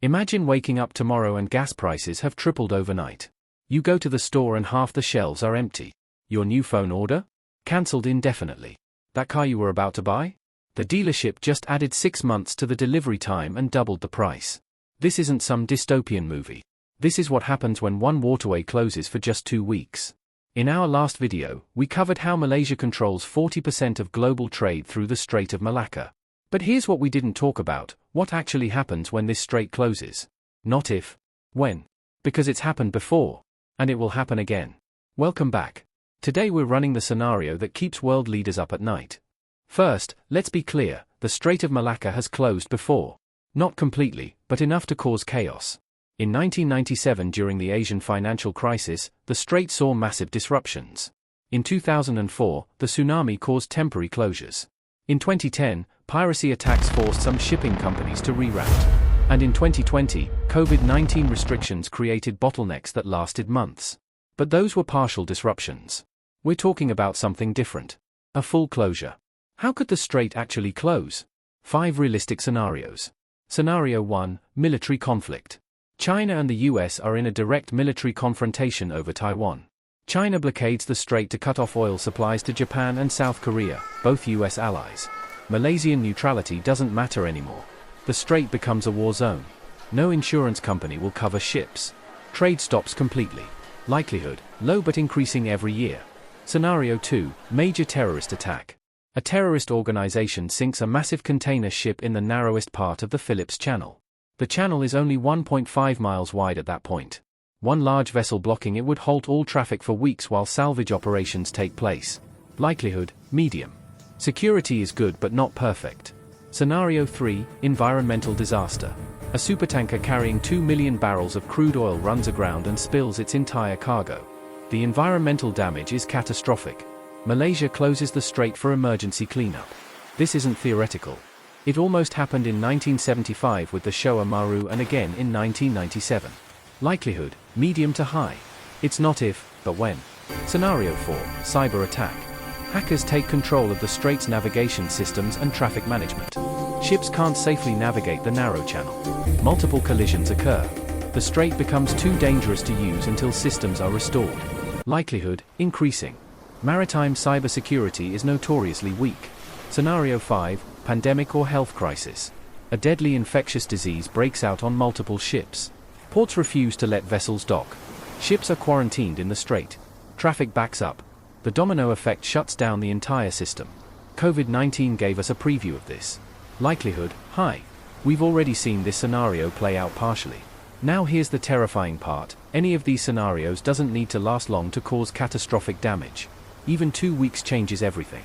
Imagine waking up tomorrow and gas prices have tripled overnight. You go to the store and half the shelves are empty. Your new phone order? Cancelled indefinitely. That car you were about to buy? The dealership just added 6 months to the delivery time and doubled the price. This isn't some dystopian movie. This is what happens when one waterway closes for just 2 weeks. In our last video, we covered how Malaysia controls 40% of global trade through the Strait of Malacca. But here's what we didn't talk about: what actually happens when this strait closes. Not if, when. Because it's happened before. And it will happen again. Welcome back. Today we're running the scenario that keeps world leaders up at night. First, let's be clear, the Strait of Malacca has closed before. Not completely, but enough to cause chaos. In 1997, during the Asian financial crisis, the strait saw massive disruptions. In 2004, the tsunami caused temporary closures. In 2010, piracy attacks forced some shipping companies to reroute. And in 2020, COVID-19 restrictions created bottlenecks that lasted months. But those were partial disruptions. We're talking about something different. A full closure. How could the strait actually close? 5 realistic scenarios. Scenario 1, military conflict. China and the US are in a direct military confrontation over Taiwan. China blockades the strait to cut off oil supplies to Japan and South Korea, both US allies. Malaysian neutrality doesn't matter anymore. The strait becomes a war zone. No insurance company will cover ships. Trade stops completely. Likelihood, low but increasing every year. Scenario 2, major terrorist attack. A terrorist organization sinks a massive container ship in the narrowest part of the Phillips Channel. The channel is only 1.5 miles wide at that point. One large vessel blocking it would halt all traffic for weeks while salvage operations take place. Likelihood, medium. Security is good but not perfect. Scenario 3, environmental disaster. A supertanker carrying 2 million barrels of crude oil runs aground and spills its entire cargo. The environmental damage is catastrophic. Malaysia closes the strait for emergency cleanup. This isn't theoretical. It almost happened in 1975 with the Shoa Maru and again in 1997. Likelihood, medium to high. It's not if, but when. Scenario 4, cyber attack. Hackers take control of the strait's navigation systems and traffic management. Ships can't safely navigate the narrow channel. Multiple collisions occur. The strait becomes too dangerous to use until systems are restored. Likelihood, increasing. Maritime cybersecurity is notoriously weak. Scenario 5, pandemic or health crisis. A deadly infectious disease breaks out on multiple ships. Ports refuse to let vessels dock. Ships are quarantined in the strait. Traffic backs up. The domino effect shuts down the entire system. COVID-19 gave us a preview of this. Likelihood, high. We've already seen this scenario play out partially. Now here's the terrifying part: any of these scenarios doesn't need to last long to cause catastrophic damage. Even 2 weeks changes everything.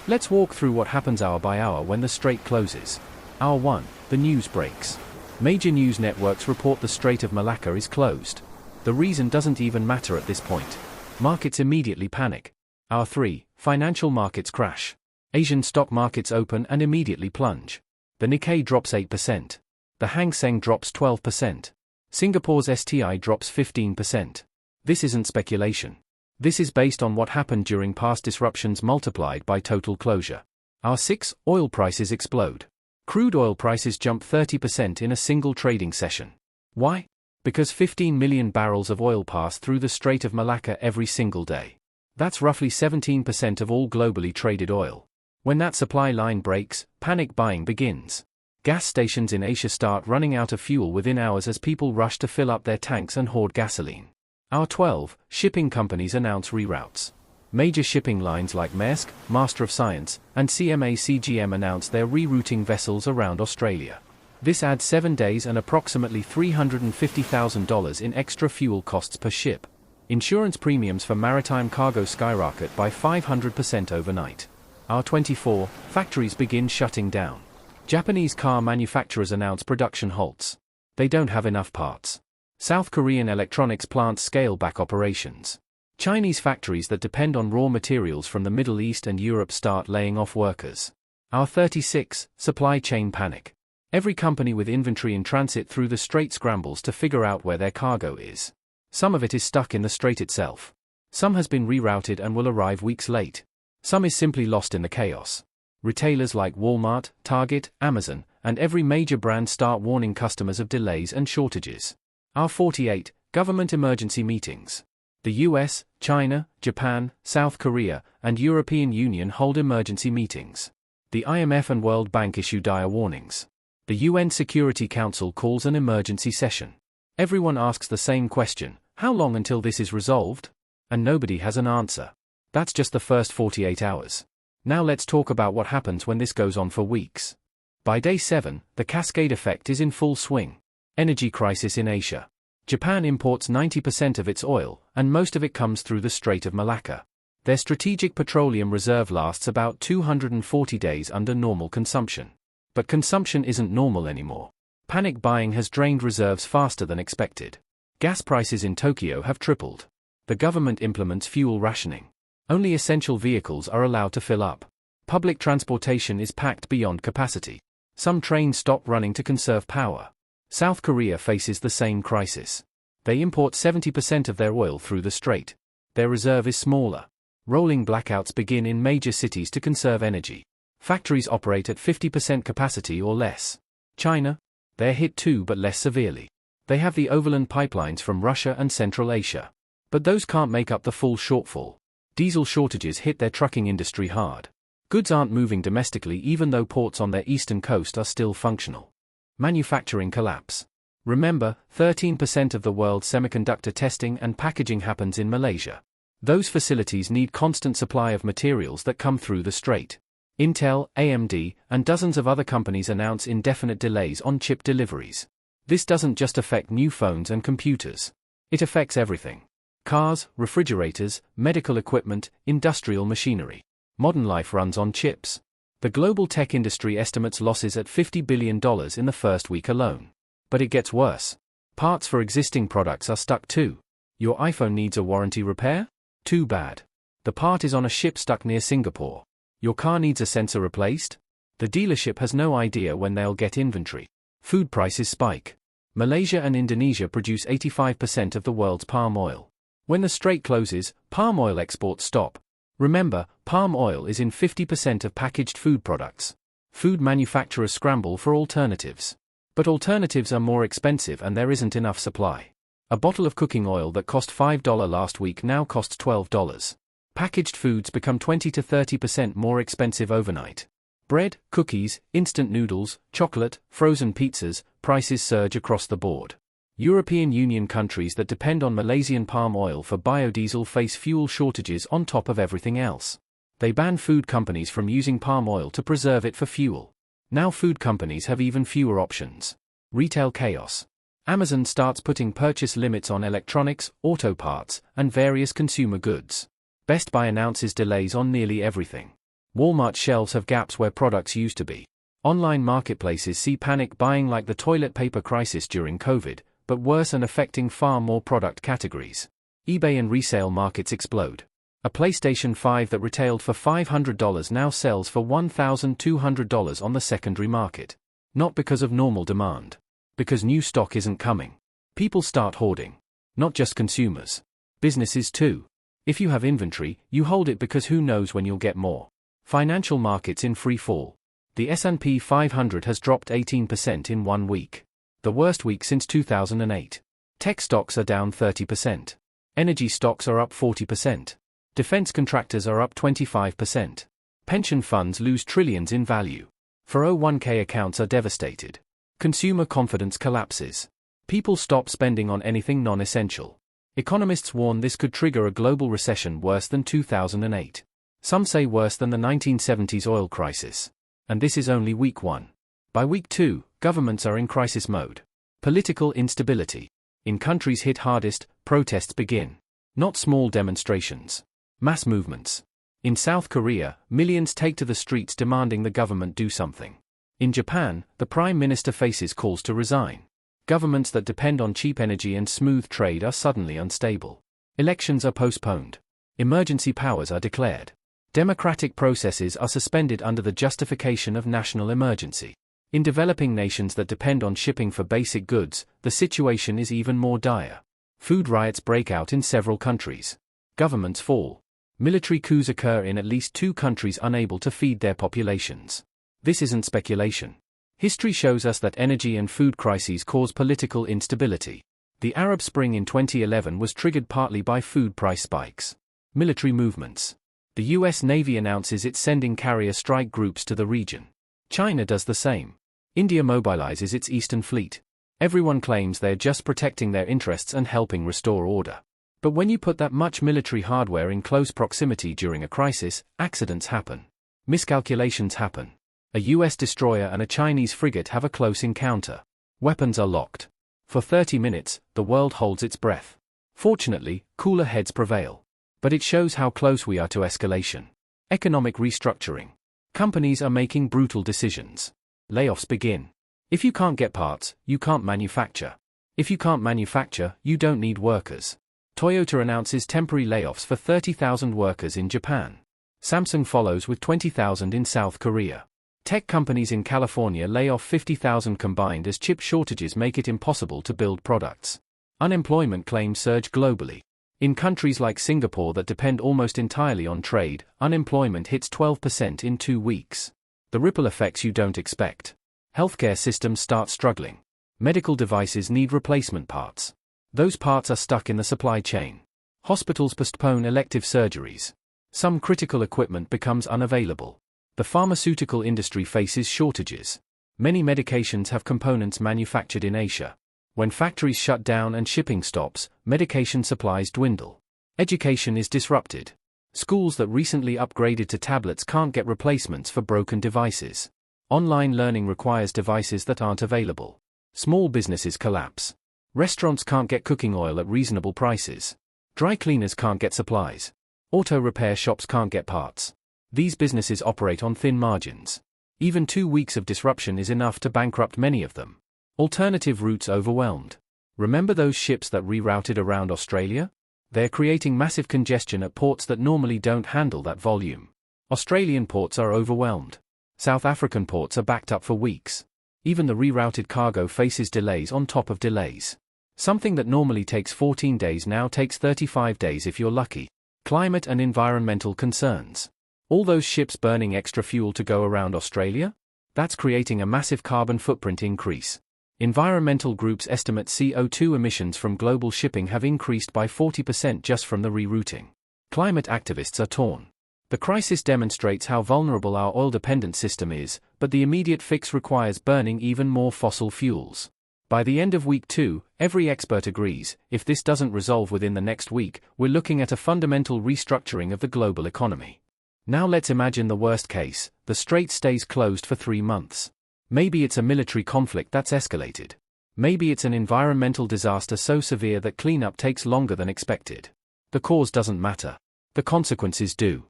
Let's walk through what happens hour by hour when the strait closes. Hour 1, the news breaks. Major news networks report the Strait of Malacca is closed. The reason doesn't even matter at this point. Markets immediately panic. Hour 3, financial markets crash. Asian stock markets open and immediately plunge. The Nikkei drops 8%. The Hang Seng drops 12%. Singapore's STI drops 15%. This isn't speculation. This is based on what happened during past disruptions multiplied by total closure. Hour 6, oil prices explode. Crude oil prices jump 30% in a single trading session. Why? Because 15 million barrels of oil pass through the Strait of Malacca every single day. That's roughly 17% of all globally traded oil. When that supply line breaks, panic buying begins. Gas stations in Asia start running out of fuel within hours as people rush to fill up their tanks and hoard gasoline. Hour 12, shipping companies announce reroutes. Major shipping lines like Maersk, Master of Science, and CMA CGM announce they're rerouting vessels around Australia. This adds 7 days and approximately $350,000 in extra fuel costs per ship. Insurance premiums for maritime cargo skyrocket by 500% overnight. Hour 24, factories begin shutting down. Japanese car manufacturers announce production halts. They don't have enough parts. South Korean electronics plants scale back operations. Chinese factories that depend on raw materials from the Middle East and Europe start laying off workers. Hour 36, supply chain panic. Every company with inventory in transit through the strait scrambles to figure out where their cargo is. Some of it is stuck in the strait itself. Some has been rerouted and will arrive weeks late. Some is simply lost in the chaos. Retailers like Walmart, Target, Amazon, and every major brand start warning customers of delays and shortages. Our 48 government emergency meetings. The US, China, Japan, South Korea, and European Union hold emergency meetings. The IMF and World Bank issue dire warnings. The UN Security Council calls an emergency session. Everyone asks the same question: how long until this is resolved? And nobody has an answer. That's just the first 48 hours. Now let's talk about what happens when this goes on for weeks. By day 7, the cascade effect is in full swing. Energy crisis in Asia. Japan imports 90% of its oil, and most of it comes through the Strait of Malacca. Their strategic petroleum reserve lasts about 240 days under normal consumption. But consumption isn't normal anymore. Panic buying has drained reserves faster than expected. Gas prices in Tokyo have tripled. The government implements fuel rationing. Only essential vehicles are allowed to fill up. Public transportation is packed beyond capacity. Some trains stop running to conserve power. South Korea faces the same crisis. They import 70% of their oil through the strait. Their reserve is smaller. Rolling blackouts begin in major cities to conserve energy. Factories operate at 50% capacity or less. China? They're hit too, but less severely. They have the overland pipelines from Russia and Central Asia. But those can't make up the full shortfall. Diesel shortages hit their trucking industry hard. Goods aren't moving domestically even though ports on their eastern coast are still functional. Manufacturing collapse. Remember, 13% of the world's semiconductor testing and packaging happens in Malaysia. Those facilities need constant supply of materials that come through the strait. Intel, AMD, and dozens of other companies announce indefinite delays on chip deliveries. This doesn't just affect new phones and computers. It affects everything. Cars, refrigerators, medical equipment, industrial machinery. Modern life runs on chips. The global tech industry estimates losses at $50 billion in the first week alone. But it gets worse. Parts for existing products are stuck too. Your iPhone needs a warranty repair? Too bad. The part is on a ship stuck near Singapore. Your car needs a sensor replaced? The dealership has no idea when they'll get inventory. Food prices spike. Malaysia and Indonesia produce 85% of the world's palm oil. When the strait closes, palm oil exports stop. Remember, palm oil is in 50% of packaged food products. Food manufacturers scramble for alternatives. But alternatives are more expensive and there isn't enough supply. A bottle of cooking oil that cost $5 last week now costs $12. Packaged foods become 20 to 30% more expensive overnight. Bread, cookies, instant noodles, chocolate, frozen pizzas, prices surge across the board. European Union countries that depend on Malaysian palm oil for biodiesel face fuel shortages on top of everything else. They ban food companies from using palm oil to preserve it for fuel. Now food companies have even fewer options. Retail chaos. Amazon starts putting purchase limits on electronics, auto parts, and various consumer goods. Best Buy announces delays on nearly everything. Walmart shelves have gaps where products used to be. Online marketplaces see panic buying like the toilet paper crisis during COVID, but worse and affecting far more product categories. eBay and resale markets explode. A PlayStation 5 that retailed for $500 now sells for $1,200 on the secondary market. Not because of normal demand. Because new stock isn't coming. People start hoarding. Not just consumers. Businesses too. If you have inventory, you hold it because who knows when you'll get more. Financial markets in free fall. The S&P 500 has dropped 18% in 1 week. The worst week since 2008. Tech stocks are down 30%. Energy stocks are up 40%. Defense contractors are up 25%. Pension funds lose trillions in value. 401k accounts are devastated. Consumer confidence collapses. People stop spending on anything non-essential. Economists warn this could trigger a global recession worse than 2008. Some say worse than the 1970s oil crisis. And this is only week 1. By week 2, governments are in crisis mode. Political instability. In countries hit hardest, protests begin. Not small demonstrations. Mass movements. In South Korea, millions take to the streets demanding the government do something. In Japan, the prime minister faces calls to resign. Governments that depend on cheap energy and smooth trade are suddenly unstable. Elections are postponed. Emergency powers are declared. Democratic processes are suspended under the justification of national emergency. In developing nations that depend on shipping for basic goods, the situation is even more dire. Food riots break out in several countries. Governments fall. Military coups occur in at least 2 countries unable to feed their populations. This isn't speculation. History shows us that energy and food crises cause political instability. The Arab Spring in 2011 was triggered partly by food price spikes. Military movements. The US Navy announces it's sending carrier strike groups to the region. China does the same. India mobilizes its Eastern Fleet. Everyone claims they're just protecting their interests and helping restore order. But when you put that much military hardware in close proximity during a crisis, accidents happen. Miscalculations happen. A US destroyer and a Chinese frigate have a close encounter. Weapons are locked. For 30 minutes, the world holds its breath. Fortunately, cooler heads prevail. But it shows how close we are to escalation. Economic restructuring. Companies are making brutal decisions. Layoffs begin. If you can't get parts, you can't manufacture. If you can't manufacture, you don't need workers. Toyota announces temporary layoffs for 30,000 workers in Japan. Samsung follows with 20,000 in South Korea. Tech companies in California lay off 50,000 combined as chip shortages make it impossible to build products. Unemployment claims surge globally. In countries like Singapore that depend almost entirely on trade, unemployment hits 12% in 2 weeks. The ripple effects you don't expect. Healthcare systems start struggling. Medical devices need replacement parts. Those parts are stuck in the supply chain. Hospitals postpone elective surgeries. Some critical equipment becomes unavailable. The pharmaceutical industry faces shortages. Many medications have components manufactured in Asia. When factories shut down and shipping stops, medication supplies dwindle. Education is disrupted. Schools that recently upgraded to tablets can't get replacements for broken devices. Online learning requires devices that aren't available. Small businesses collapse. Restaurants can't get cooking oil at reasonable prices. Dry cleaners can't get supplies. Auto repair shops can't get parts. These businesses operate on thin margins. Even 2 weeks of disruption is enough to bankrupt many of them. Alternative routes overwhelmed. Remember those ships that rerouted around Australia? They're creating massive congestion at ports that normally don't handle that volume. Australian ports are overwhelmed. South African ports are backed up for weeks. Even the rerouted cargo faces delays on top of delays. Something that normally takes 14 days now takes 35 days if you're lucky. Climate and environmental concerns. All those ships burning extra fuel to go around Australia? That's creating a massive carbon footprint increase. Environmental groups estimate CO2 emissions from global shipping have increased by 40% just from the rerouting. Climate activists are torn. The crisis demonstrates how vulnerable our oil-dependent system is, but the immediate fix requires burning even more fossil fuels. By the end of week 2, every expert agrees, if this doesn't resolve within the next week, we're looking at a fundamental restructuring of the global economy. Now let's imagine the worst case, the strait stays closed for 3 months. Maybe it's a military conflict that's escalated. Maybe it's an environmental disaster so severe that cleanup takes longer than expected. The cause doesn't matter. The consequences do.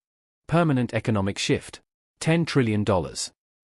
Permanent economic shift. $10 trillion.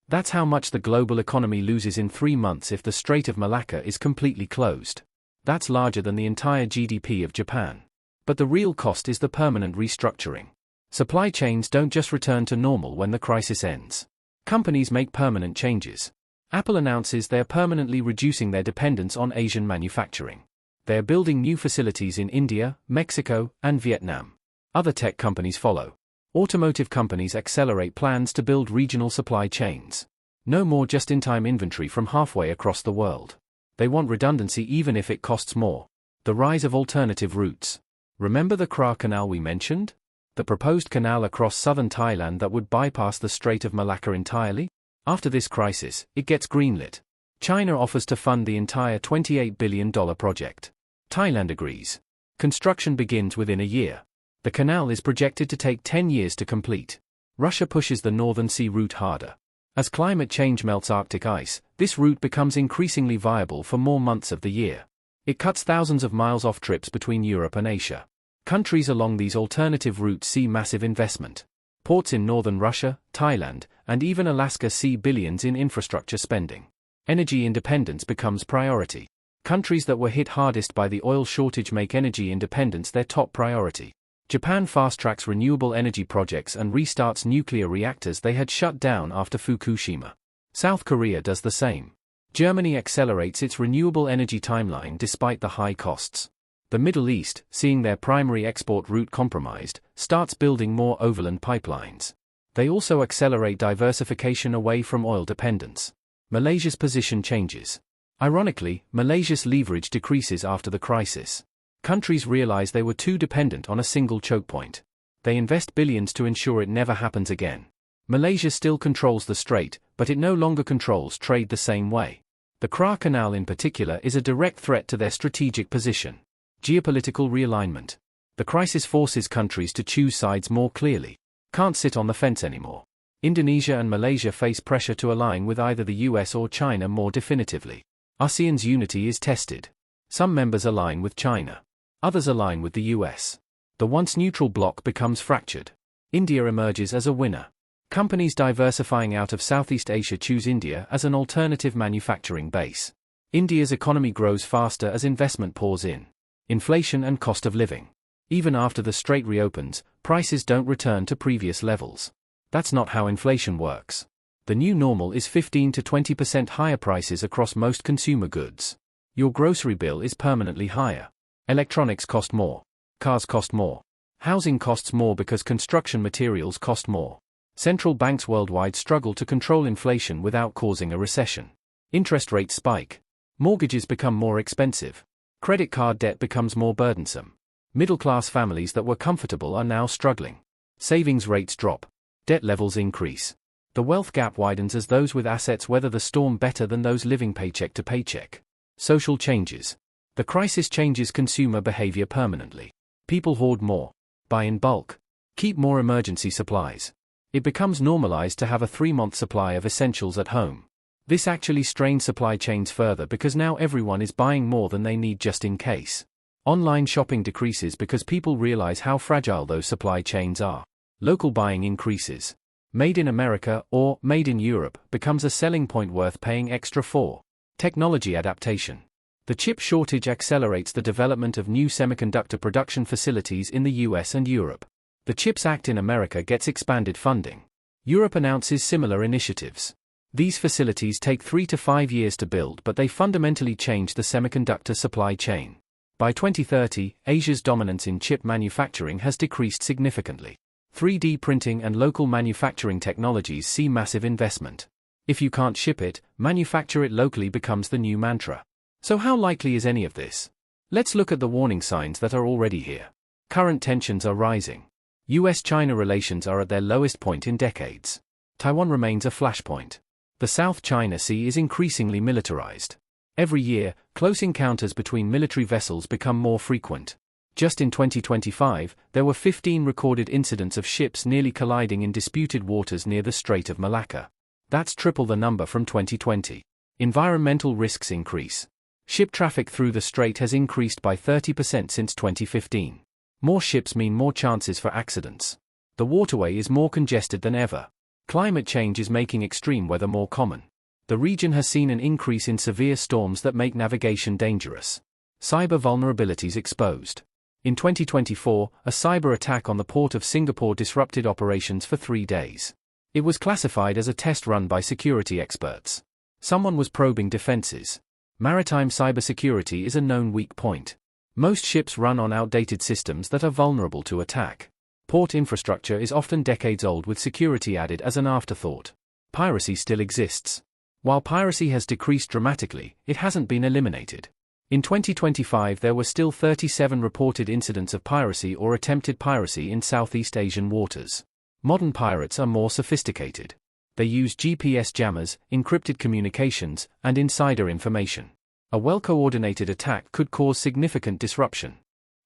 That's how much the global economy loses in 3 months if the Strait of Malacca is completely closed. That's larger than the entire GDP of Japan. But the real cost is the permanent restructuring. Supply chains don't just return to normal when the crisis ends. Companies make permanent changes. Apple announces they're permanently reducing their dependence on Asian manufacturing. They're building new facilities in India, Mexico, and Vietnam. Other tech companies follow. Automotive companies accelerate plans to build regional supply chains. No more just-in-time inventory from halfway across the world. They want redundancy even if it costs more. The rise of alternative routes. Remember the Kra Canal we mentioned? The proposed canal across southern Thailand that would bypass the Strait of Malacca entirely? After this crisis, it gets greenlit. China offers to fund the entire $28 billion project. Thailand agrees. Construction begins within a year. The canal is projected to take 10 years to complete. Russia pushes the Northern Sea route harder. As climate change melts Arctic ice, this route becomes increasingly viable for more months of the year. It cuts thousands of miles off trips between Europe and Asia. Countries along these alternative routes see massive investment. Ports in northern Russia, Thailand, and even Alaska see billions in infrastructure spending. Energy independence becomes priority. Countries that were hit hardest by the oil shortage make energy independence their top priority. Japan fast-tracks renewable energy projects and restarts nuclear reactors they had shut down after Fukushima. South Korea does the same. Germany accelerates its renewable energy timeline despite the high costs. The Middle East, seeing their primary export route compromised, starts building more overland pipelines. They also accelerate diversification away from oil dependence. Malaysia's position changes. Ironically, Malaysia's leverage decreases after the crisis. Countries realize they were too dependent on a single choke point. They invest billions to ensure it never happens again. Malaysia still controls the strait, but it no longer controls trade the same way. The Kra Canal in particular is a direct threat to their strategic position. Geopolitical realignment. The crisis forces countries to choose sides more clearly. Can't sit on the fence anymore. Indonesia and Malaysia face pressure to align with either the US or China more definitively. ASEAN's unity is tested. Some members align with China. Others align with the US. The once neutral bloc becomes fractured. India emerges as a winner. Companies diversifying out of Southeast Asia choose India as an alternative manufacturing base. India's economy grows faster as investment pours in. Inflation and cost of living. Even after the strait reopens, prices don't return to previous levels. That's not how inflation works. The new normal is 15 to 20% higher prices across most consumer goods. Your grocery bill is permanently higher. Electronics cost more. Cars cost more. Housing costs more because construction materials cost more. Central banks worldwide struggle to control inflation without causing a recession. Interest rates spike. Mortgages become more expensive. Credit card debt becomes more burdensome. Middle-class families that were comfortable are now struggling. Savings rates drop. Debt levels increase. The wealth gap widens as those with assets weather the storm better than those living paycheck to paycheck. Social changes. The crisis changes consumer behavior permanently. People hoard more. Buy in bulk. Keep more emergency supplies. It becomes normalized to have a 3-month supply of essentials at home. This actually strains supply chains further because now everyone is buying more than they need just in case. Online shopping decreases because people realize how fragile those supply chains are. Local buying increases. Made in America or made in Europe becomes a selling point worth paying extra for. Technology adaptation. The chip shortage accelerates the development of new semiconductor production facilities in the US and Europe. The CHIPS Act in America gets expanded funding. Europe announces similar initiatives. These facilities take 3 to 5 years to build, but they fundamentally change the semiconductor supply chain. By 2030, Asia's dominance in chip manufacturing has decreased significantly. 3D printing and local manufacturing technologies see massive investment. If you can't ship it, manufacture it locally becomes the new mantra. So how likely is any of this? Let's look at the warning signs that are already here. Current tensions are rising. US-China relations are at their lowest point in decades. Taiwan remains a flashpoint. The South China Sea is increasingly militarized. Every year, close encounters between military vessels become more frequent. Just in 2025, there were 15 recorded incidents of ships nearly colliding in disputed waters near the Strait of Malacca. That's triple the number from 2020. Environmental risks increase. Ship traffic through the strait has increased by 30% since 2015. More ships mean more chances for accidents. The waterway is more congested than ever. Climate change is making extreme weather more common. The region has seen an increase in severe storms that make navigation dangerous. Cyber vulnerabilities exposed. In 2024, a cyber attack on the port of Singapore disrupted operations for 3 days. It was classified as a test run by security experts. Someone was probing defenses. Maritime cybersecurity is a known weak point. Most ships run on outdated systems that are vulnerable to attack. Port infrastructure is often decades old with security added as an afterthought. Piracy still exists. While piracy has decreased dramatically, it hasn't been eliminated. In 2025 there were still 37 reported incidents of piracy or attempted piracy in Southeast Asian waters. Modern pirates are more sophisticated. They use GPS jammers, encrypted communications, and insider information. A well-coordinated attack could cause significant disruption.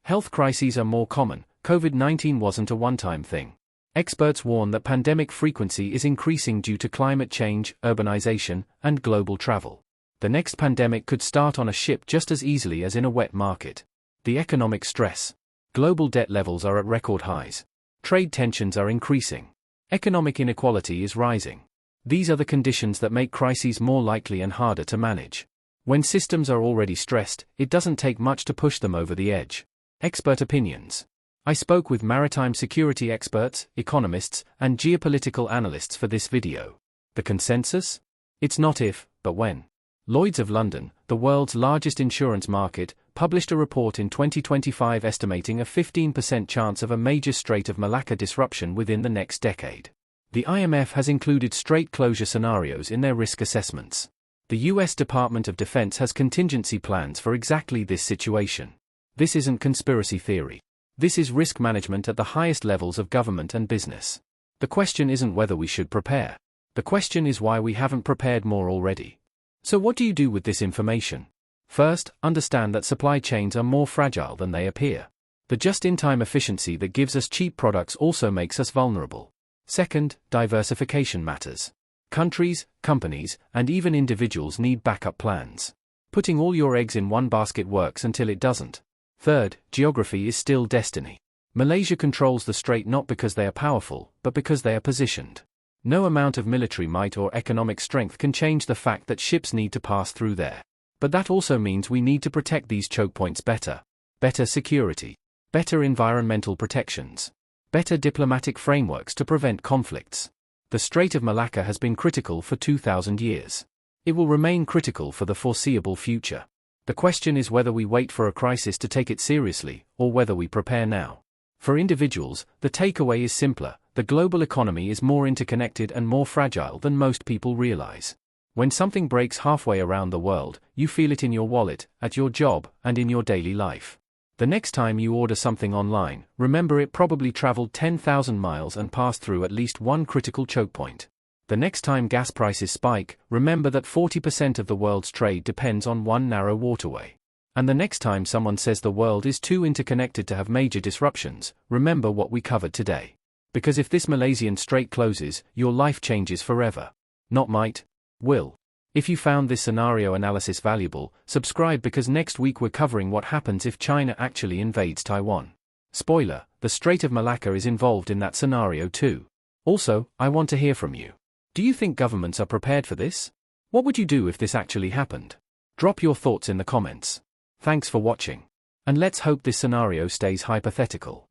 Health crises are more common. COVID-19 wasn't a one-time thing. Experts warn that pandemic frequency is increasing due to climate change, urbanization, and global travel. The next pandemic could start on a ship just as easily as in a wet market. The economic stress. Global debt levels are at record highs. Trade tensions are increasing. Economic inequality is rising. These are the conditions that make crises more likely and harder to manage. When systems are already stressed, it doesn't take much to push them over the edge. Expert opinions. I spoke with maritime security experts, economists, and geopolitical analysts for this video. The consensus? It's not if, but when. Lloyd's of London, the world's largest insurance market, published a report in 2025 estimating a 15% chance of a major Strait of Malacca disruption within the next decade. The IMF has included strait closure scenarios in their risk assessments. The US Department of Defense has contingency plans for exactly this situation. This isn't conspiracy theory. This is risk management at the highest levels of government and business. The question isn't whether we should prepare. The question is why we haven't prepared more already. So what do you do with this information? First, understand that supply chains are more fragile than they appear. The just-in-time efficiency that gives us cheap products also makes us vulnerable. Second, diversification matters. Countries, companies, and even individuals need backup plans. Putting all your eggs in one basket works until it doesn't. Third, geography is still destiny. Malaysia controls the strait not because they are powerful, but because they are positioned. No amount of military might or economic strength can change the fact that ships need to pass through there. But that also means we need to protect these choke points better. Better security. Better environmental protections. Better diplomatic frameworks to prevent conflicts. The Strait of Malacca has been critical for 2,000 years. It will remain critical for the foreseeable future. The question is whether we wait for a crisis to take it seriously, or whether we prepare now. For individuals, the takeaway is simpler: the global economy is more interconnected and more fragile than most people realize. When something breaks halfway around the world, you feel it in your wallet, at your job, and in your daily life. The next time you order something online, remember it probably traveled 10,000 miles and passed through at least one critical choke point. The next time gas prices spike, remember that 40% of the world's trade depends on one narrow waterway. And the next time someone says the world is too interconnected to have major disruptions, remember what we covered today. Because if this Malaysian strait closes, your life changes forever. Not might, will. If you found this scenario analysis valuable, subscribe because next week we're covering what happens if China actually invades Taiwan. Spoiler, the Strait of Malacca is involved in that scenario too. Also, I want to hear from you. Do you think governments are prepared for this? What would you do if this actually happened? Drop your thoughts in the comments. Thanks for watching. And let's hope this scenario stays hypothetical.